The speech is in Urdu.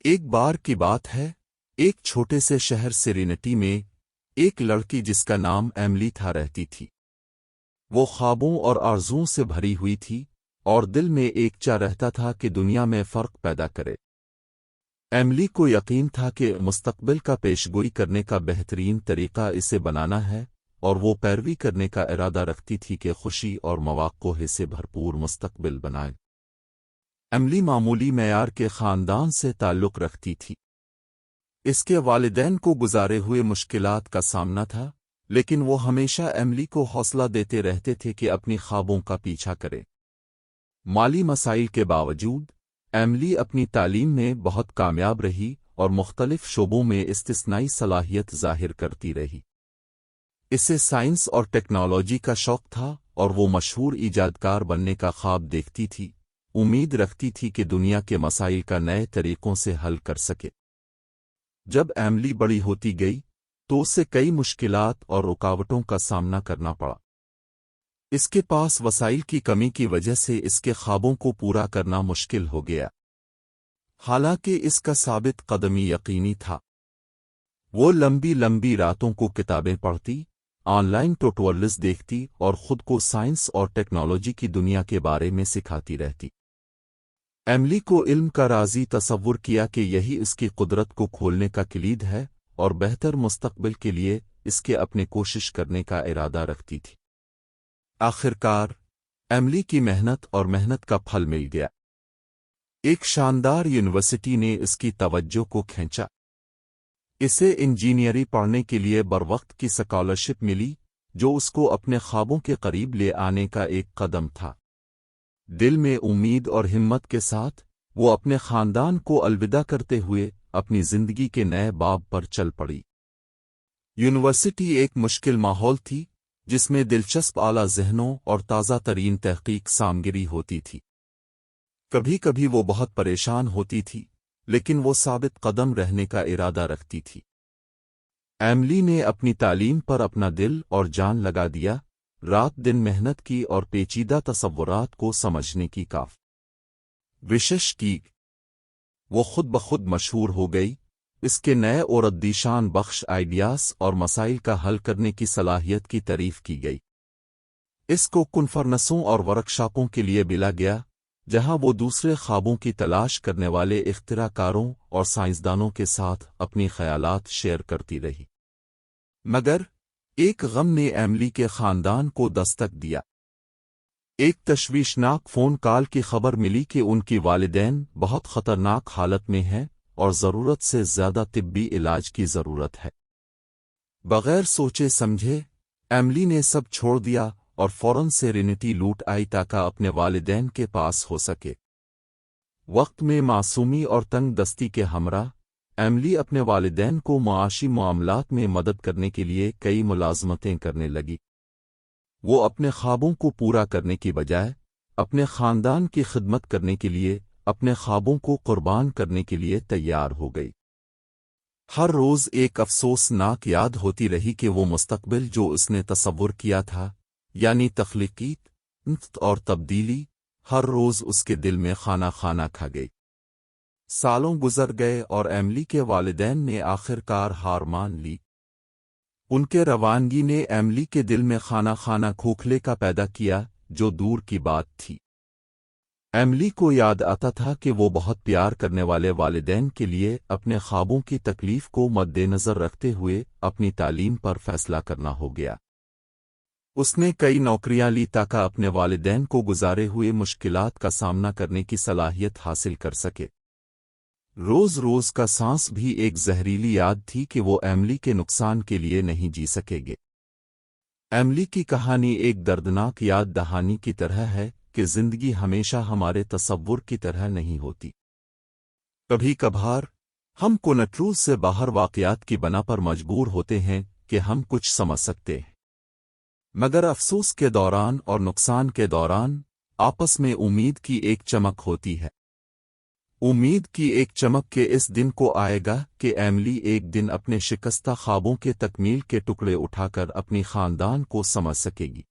ایک بار کی بات ہے، ایک چھوٹے سے شہر سیرینٹی میں ایک لڑکی جس کا نام ایملی تھا رہتی تھی۔ وہ خوابوں اور آرزوؤں سے بھری ہوئی تھی اور دل میں ایک چاہ رہتا تھا کہ دنیا میں فرق پیدا کرے۔ ایملی کو یقین تھا کہ مستقبل کا پیشگوئی کرنے کا بہترین طریقہ اسے بنانا ہے، اور وہ پیروی کرنے کا ارادہ رکھتی تھی کہ خوشی اور مواقع سے بھرپور مستقبل بنائے۔ ایملی معمولی معیار کے خاندان سے تعلق رکھتی تھی۔ اس کے والدین کو گزارے ہوئے مشکلات کا سامنا تھا، لیکن وہ ہمیشہ ایملی کو حوصلہ دیتے رہتے تھے کہ اپنی خوابوں کا پیچھا کرے۔ مالی مسائل کے باوجود ایملی اپنی تعلیم میں بہت کامیاب رہی اور مختلف شعبوں میں استثنائی صلاحیت ظاہر کرتی رہی۔ اسے سائنس اور ٹیکنالوجی کا شوق تھا اور وہ مشہور ایجادکار بننے کا خواب دیکھتی تھی، امید رکھتی تھی کہ دنیا کے مسائل کا نئے طریقوں سے حل کر سکے۔ جب ایملی بڑی ہوتی گئی تو اسے کئی مشکلات اور رکاوٹوں کا سامنا کرنا پڑا۔ اس کے پاس وسائل کی کمی کی وجہ سے اس کے خوابوں کو پورا کرنا مشکل ہو گیا، حالانکہ اس کا ثابت قدمی یقینی تھا۔ وہ لمبی لمبی راتوں کو کتابیں پڑھتی، آن لائن ٹیوٹوریلز دیکھتی اور خود کو سائنس اور ٹیکنالوجی کی دنیا کے بارے میں سکھاتی رہتی۔ ایملی کو علم کا راضی تصور کیا کہ یہی اس کی قدرت کو کھولنے کا کلید ہے، اور بہتر مستقبل کے لیے اس کے اپنے کوشش کرنے کا ارادہ رکھتی تھی۔ آخرکار ایملی کی محنت کا پھل مل گیا۔ ایک شاندار یونیورسٹی نے اس کی توجہ کو کھینچا۔ اسے انجینئرنگ پڑھنے کے لیے بروقت کی اسکالرشپ ملی، جو اس کو اپنے خوابوں کے قریب لے آنے کا ایک قدم تھا۔ دل میں امید اور ہمت کے ساتھ وہ اپنے خاندان کو الوداع کرتے ہوئے اپنی زندگی کے نئے باب پر چل پڑی۔ یونیورسٹی ایک مشکل ماحول تھی، جس میں دلچسپ اعلیٰ ذہنوں اور تازہ ترین تحقیق سامگری ہوتی تھی۔ کبھی کبھی وہ بہت پریشان ہوتی تھی، لیکن وہ ثابت قدم رہنے کا ارادہ رکھتی تھی۔ ایملی نے اپنی تعلیم پر اپنا دل اور جان لگا دیا، رات دن محنت کی اور پیچیدہ تصورات کو سمجھنے کی کوشش کی۔ وہ خود بخود مشہور ہو گئی۔ اس کے نئے اور اندیشان بخش آئیڈیاز اور مسائل کا حل کرنے کی صلاحیت کی تعریف کی گئی۔ اس کو کانفرنسوں اور ورکشاپوں کے لیے بلا گیا، جہاں وہ دوسرے خوابوں کی تلاش کرنے والے اختراع کاروں اور سائنسدانوں کے ساتھ اپنی خیالات شیئر کرتی رہی۔ مگر ایک غم نے ایملی کے خاندان کو دستک دیا۔ ایک تشویشناک فون کال کی خبر ملی کہ ان کی والدین بہت خطرناک حالت میں ہیں اور ضرورت سے زیادہ طبی علاج کی ضرورت ہے۔ بغیر سوچے سمجھے ایملی نے سب چھوڑ دیا اور فوراً سیرینٹی لوٹ آئی تاکہ اپنے والدین کے پاس ہو سکے۔ وقت میں معصومی اور تنگ دستی کے ہمراہ ایملی اپنے والدین کو معاشی معاملات میں مدد کرنے کے لیے کئی ملازمتیں کرنے لگی۔ وہ اپنے خوابوں کو پورا کرنے کی بجائے اپنے خاندان کی خدمت کرنے کے لیے اپنے خوابوں کو قربان کرنے کے لیے تیار ہو گئی۔ ہر روز ایک افسوسناک یاد ہوتی رہی کہ وہ مستقبل جو اس نے تصور کیا تھا، یعنی تخلیقیت اور تبدیلی، ہر روز اس کے دل میں خانہ کھا گئی۔ سالوں گزر گئے اور ایملی کے والدین نے آخرکار ہار مان لی۔ ان کے روانگی نے ایملی کے دل میں خانہ کھوکھلے کا پیدا کیا جو دور کی بات تھی۔ ایملی کو یاد آتا تھا کہ وہ بہت پیار کرنے والے والدین کے لیے اپنے خوابوں کی تکلیف کو مد نظر رکھتے ہوئے اپنی تعلیم پر فیصلہ کرنا ہو گیا۔ اس نے کئی نوکریاں لی تاکہ اپنے والدین کو گزارے ہوئے مشکلات کا سامنا کرنے کی صلاحیت حاصل کر سکے۔ روز کا سانس بھی ایک زہریلی یاد تھی کہ وہ ایملی کے نقصان کے لیے نہیں جی سکے گے۔ ایملی کی کہانی ایک دردناک یاد دہانی کی طرح ہے کہ زندگی ہمیشہ ہمارے تصور کی طرح نہیں ہوتی۔ کبھی کبھار ہم کنٹرول سے باہر واقعات کی بنا پر مجبور ہوتے ہیں کہ ہم کچھ سمجھ سکتے ہیں، مگر افسوس کے دوران اور نقصان کے دوران آپس میں امید کی ایک چمک ہوتی ہے۔ امید کی ایک چمک کے اس دن کو آئے گا کہ ایملی ایک دن اپنے شکستہ خوابوں کے تکمیل کے ٹکڑے اٹھا کر اپنی خاندان کو سمجھ سکے گی۔